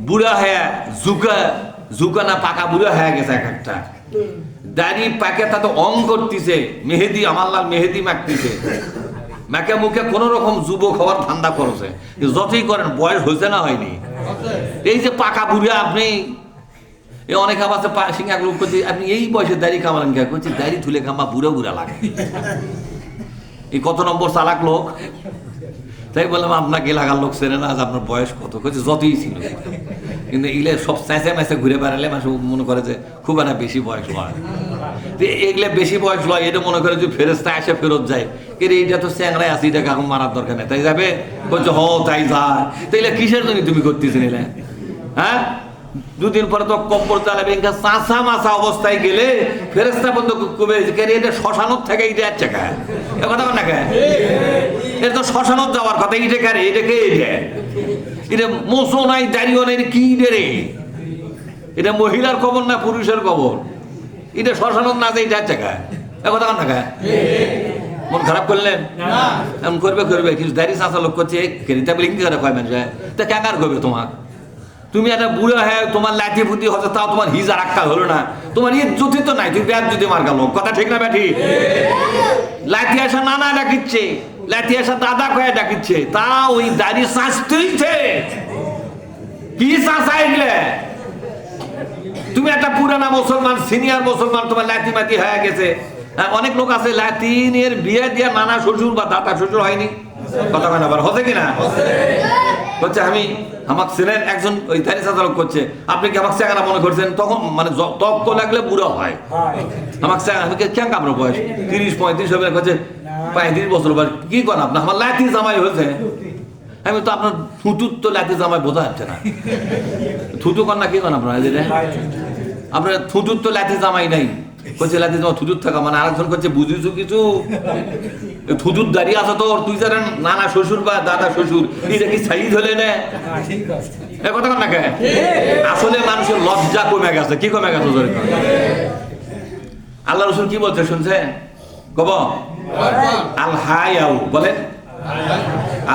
বুড়া হয়ে ঝুঁকা না পাকা বুড়া হয়ে গেছে এক একটা, দাড়ি পাকে তা তো অং করতেছে, মেহেদি আমার লাল মেহেদি মাখতেছে, মাকে মুখে কোন রকম যুবক হওয়ার ধান্দা করছে, যতই করেন বয়স হয়েছে না হয়নি। এই যে পাকা বুড়া আপনি, এই অনেক আবার সিং এক লোক করছে আপনি এই বয়সে দাড়ি কামালেন কে, করছি দাড়ি তুলে কামা বুড়া বুড়া লাগে, এই কত নম্বর চালাক লোক। তাই বললাম আপনাকে এলাকার লোক চেনে না, আজ আপনার বয়স কত, করছে যতই ছিল, কিন্তু এগুলো সব চেঁচে মেঁচে ঘুরে বেড়ালে মানুষ মনে করে যে খুব একটা বেশি বয়স লয়, এগুলো বেশি বয়স লয়, এটা মনে করে যে ফেরেস্তা এসে ফেরত যায়, কে এইটা তো চ্যাংরাই আছে, এটাকে এখন মারার দরকার নেই, তাই যাবে, বলছে হ তাই যায়, তাইলে কিসের জন্য তুমি করতেছেন এলে? হ্যাঁ, দুদিন পরে তো কব্বর চালাবে, চাঁচা মাছা অবস্থায় গেলে ফেরেস্তা বন্ধ কবে, এটা শ্মশানত থেকে এটা যাচ্ছে কে, এ কথা না কে, এটা তো শ্মশানত যাওয়ার কথা, এটা কে রে, এটা কে, এটা মোসো নাই দাঁড়িয়েও নাই, কি রে, এটা মহিলার কবর না পুরুষের কবর, এটা শ্মশানত না যাই যাচ্ছে কে, এ কথা না কে, মন খারাপ করলেন? এমন করবে কিছু দাঁড়িয়ে চাঁচা লোক করছে, খেরিতা বলে কি করে কয় মানুষ, তা কেকার করবে তোমার, তুমি একটা বুড়ো হ্যাঁ, তোমার লাঠি ফুটি হচ্ছে, তাও তোমার হিজার আক্কাল হলো না, তোমার ইজ্জতই তো নাই, তুমি ব্যাগ যদি মার গেল, কথা ঠিক না ব্যাঠি? লাঠি আসা নানা ডাকিচ্ছে, লাঠি আসা দাদা কয়ে ডাকিচ্ছে, তা ওই দাড়ি চাঁচতেইছে, কি চাঁচা এগুলো? তুমি একটা পুরানা মুসলমান, সিনিয়র মুসলমান, তোমার লাঠি মাটি হয়ে গেছে। অনেক লোক আছে লাতিনের বিয়ে দিয়ে নানা শ্বশুর বা দাদা শ্বশুর হয়নি, কথা হয় না, আবার হচ্ছে কিনা? হচ্ছে আমি আমাকে ছিলেন একজন ওই দাঁড়ি চাচালক করছে, আপনি কি আমাকে চেঙ্গারা মনে করছেন? তখন মানে তক্ক লাগলে বুড়ো হয়, আমাকে আমি কেন আপনার বয়স 30-35 হবে, করছে 35 বছর বয়স, কি করেন আপনার? আমার লাঠি জামাই হয়েছে। আমি তো আপনার থুতুর তো লাঠি জামাই বোঝা যাচ্ছে না, থুতু কর না, কি করেন আপনার? আপনার থুতুর তো লাঠি জামাই নাই, করছে লাঠি জামা থুতুর থাকা, মানে আরেকজন করছে বুঝিস কিছু, থুতুর দাঁড়িয়ে আছে তোর, তুই জানেন নানা শ্বশুর বা দাদা শ্বশুর, এটা কি সাইজ হলে না? কথা কর না কে? আসলে মানুষের লজ্জা কমে গেছে, কি কমে গেছে? আল্লাহ রসুল কি বলছে শুনছে? কব আল হায়াউ, বলেন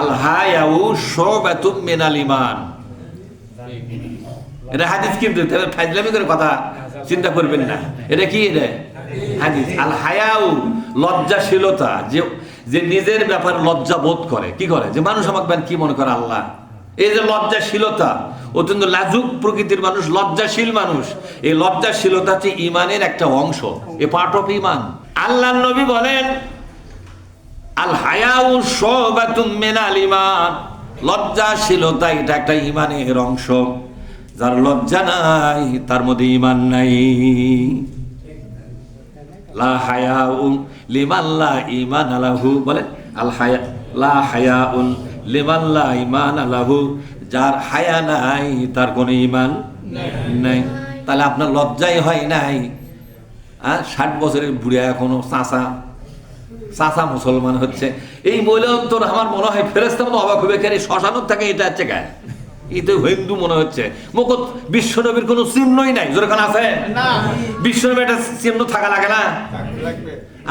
আল হায়াউ শুবাতুম মিনাল ঈমান। এটা হাদিস, কিন্তু ফাজলামি করে কথা চিন্তা করবেন না, এটা কি? এটা হাদিস। আল হায়াউ লজ্জাশীলতা, যে নিজের ব্যাপারে লজ্জা বোধ করে, কি করে, যে মানুষ আমাকে কি মনে করে আল্লাহ, এই যে লজ্জাশীলতা, অত্যন্ত লাজুক প্রকৃতির মানুষ, লজ্জাশীল মানুষ, এই লজ্জাশীলতা হচ্ছে ইমানের একটা অংশ, এ পার্ট অফ ইমান। আল্লাহর নবী বলেন আল হায়াউ শুবাতুম মিনাল ঈমান, লজ্জাশীলতা এটা একটা ইমানের অংশ, যার লজ্জা নাই তার মধ্যে ঈমান নাই। লা হায়াউ লিমান লা ঈমান লাহু, বলেন আল হায়া লা হায়াউন লিমান লা ঈমান লাহু, যার হায়া নাই তার কোনো ঈমান নাই। তাহলে আপনার লজ্জাই হয় নাই, 60 বছরের বুড়া এখনো চাচা মুসলমান হচ্ছে, এই মহিলা তোর আমার মনে হয় ফেরেশতা মতো অবাক হবে, কেন শ্মশানত থাকে এটা হচ্ছে গায়ে, এই তো হিন্দু মনে হচ্ছে, মুখত বিশ্বনবীর কোনো চিহ্নই নাই, যেরকম আছে বিশ্বনবীর একটা চিহ্ন থাকা লাগে না?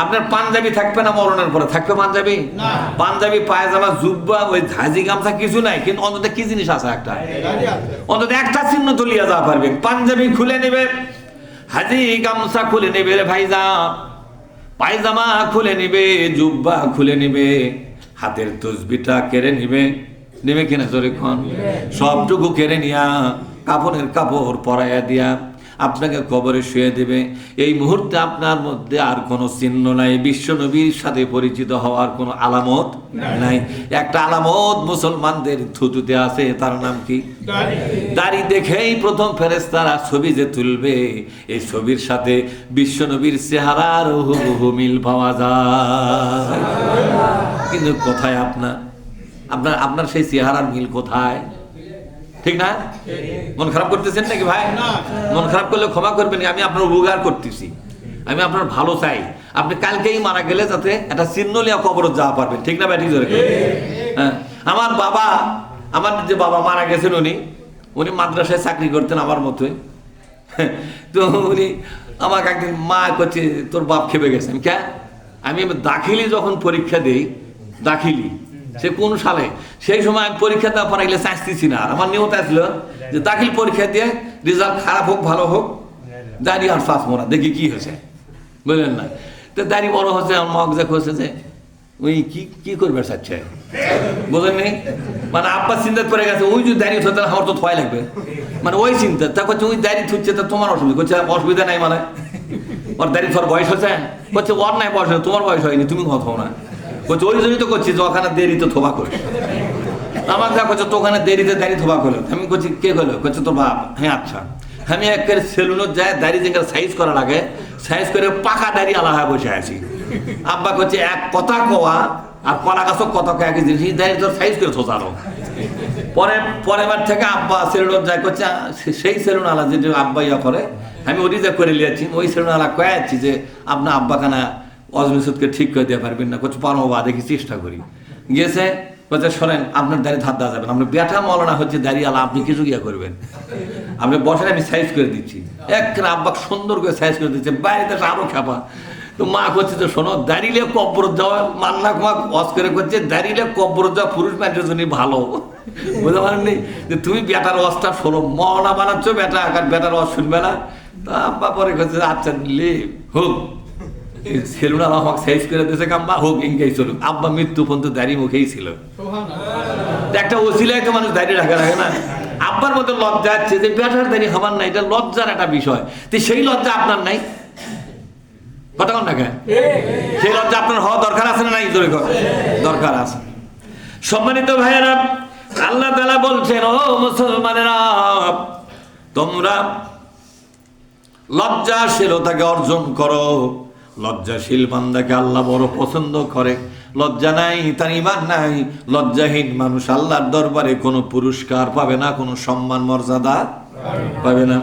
আপনার পাঞ্জাবি থাকবে না মরণের পরে? থাকবে পাঞ্জাবি? পাঞ্জাবি, পায়জামা, জুব্বা, ওই ধাজি গামছা কিছু নাই, কিন্তু অন্তত কি জিনিস আছে একটা, অন্তত একটা চিহ্ন তো লিয়া যাওয়া পারবে। পাঞ্জাবি খুলে নেবে, হাজি গামছা খুলে নেবে রে ভাইজান, পায়জামা খুলে নিবে, জুব্বা খুলে নিবে, হাতের তসবিটা কেড়ে নিবে, নেবে কিনা জোরে খন, সবটুকু কেড়ে নিয়া কাপড়ের কাপড় পরাইয়া দিয়া আপনাকে কবরে শুয়ে দেবে। এই মুহূর্তে আপনার মধ্যে আর কোনো চিহ্ন নাই, বিশ্বনবীর সাথে পরিচিত হওয়ার কোনো আলামত নাই। একটা আলামত মুসলমানদের থুতুতে আছে, তার নাম কি? দাড়ি দেখেই প্রথম ফেরেশতারা ছবি যে তুলবে, এই ছবির সাথে বিশ্বনবীর চেহারার হুবহু মিল পাওয়া যায়। কিন্তু কোথায় আপনার সেই চেহারার মিল কোথায়? ঠিক না? মন খারাপ করতেছেন নাকি ভাই? মন খারাপ করলে ক্ষমা করবেন, আমি আপনার উপকার করতেছি, আমি আপনার ভালো চাই। আপনি কালকেই মারা গেলে যাতে একটা চিহ্ন লিয়া কবরত যাওয়া পারবেন, ঠিক না ব্যাটি? হ্যাঁ, আমার যে বাবা মারা গেছেন, উনি মাদ্রাসায় চাকরি করতেন আমার মতোই। তো উনি আমাকে একদিন মা করছে তোর বাপ খেপে গেছে। আমি দাখিলি যখন পরীক্ষা দেই, দাখিলি সে কোন সালে? সেই সময় আমি পরীক্ষা দেওয়া পড়াইলে চাইতেছি না। আর আমার নিয়ত আসলো যে দাখিল পরীক্ষা দিয়ে রেজাল্ট খারাপ হোক ভালো হোক দাড়ি আর শ্বাস মরা দেখি কি হয়েছে, বুঝলেন না? তো দাড়ি বড় হচ্ছে, আমার মগজা হচ্ছে যে ওই কি করবে চাচ্ছে, বোঝেন নেই? মানে আব্বা চিন্তা করে গেছে ওই যদি দাঁড়িয়ে থতে আমার তো ভয় লাগবে, মানে ওই চিন্তা। তা করছে ওই দাঁড়িয়ে থুচ্ছে তা তোমার অসুবিধা করছে, অসুবিধা নাই মানে ওর দাঁড়িয়ে তোর বয়স হচ্ছে, বলছে ওর নাই বয়স হয়, তোমার বয়স হয়নি, তুমি কথা না। বলছে ওই জন্যই তো করছি যে ওখানে দেরিতে থোবা করিস। আমার যা করছে তো ওখানে দেরিতে দাঁড়িয়ে থোবা করলো। আমি করছি কে করলো? করছে তোর বাপ। হ্যাঁ আচ্ছা। আমি একের সেলুনত যায় দাড়ি যেখানে সাইজ করা লাগে সাইজ করে পাকা দাড়ি আলাদা বসে আছি। আব্বা করছে এক কথা কোয়া আর কলা গাছও কত একই জিনিস, দাঁড়িয়ে তোর সাইজ করে থোচালো। পরের বার থেকে আব্বা সেলুনত যায় করছে সেই সেলুন আলা যে আব্বা ইয়া করে আমি ওটি যা করে লিয়াছি ওই সেলুন আলা কয়ে যাচ্ছি যে আপনার আব্বা খানা অজমিসুদকে ঠিক করে দিয়ে পারবেন না। করছে পারো বা দেখি চেষ্টা করি। গিয়েছে বলছে শোনেন আপনার দাঁড়িয়ে ধার দেওয়া যাবে না, আপনার ব্যাটা মলানা হচ্ছে দাঁড়িয়ে আলা, আপনি কিছু গিয়া করবেন, আপনি বসেন আমি সাইজ করে দিচ্ছি। এক আব্বা সুন্দর করে সাইজ করে দিচ্ছে, বাইরে আরো খাপা। তো মা করছে যে শোনো দাঁড়িয়ে কব্বর যাওয়া মান্না মা অস করে করছে দাঁড়িয়ে কব্বর যাওয়া পুরুষ মানুষের জন্য ভালো, বুঝতে পারেননি? যে তুমি বেটার অসটা শোনো, মহনা বানাচ্ছ বেটা আর বেটার অস শুনবে না। তা আব্বা পরে করছে আচ্ছা লে হোক, সেলুন আমাকে সাইজ করে দিয়েছে কাম্বা হোক ইনকেই চলুক। আব্বা মৃত্যু পর্যন্ত দাঁড়িয়ে মুখেই ছিল। একটা ওসিলায় তো মানুষ দাঁড়িয়ে রাখা লাগে না। আব্বার মতো লজ্জা আছে যে বেটার দাঁড়িয়ে হবার নাই, এটা লজ্জার একটা বিষয়। তো সেই লজ্জা আপনার নাই, কথা কন না কেন? সেই লজ্জা আপনার হওয়া দরকার আছে না নাই? দরকার আছে। সম্মানিত ভাইয়েরা, আল্লাহ তাআলা বলছেন ও মুসলমানেরা তোমরা লজ্জাশীলতাকে অর্জন করো। লজ্জাশীল বান্দাকে আল্লাহ বড় পছন্দ করে। লজ্জা নাই তার ঈমান নাই। লজ্জাহীন মানুষ আল্লাহর দরবারে কোনো পুরস্কার পাবে না, কোনো সম্মান মর্যাদা পাবে না।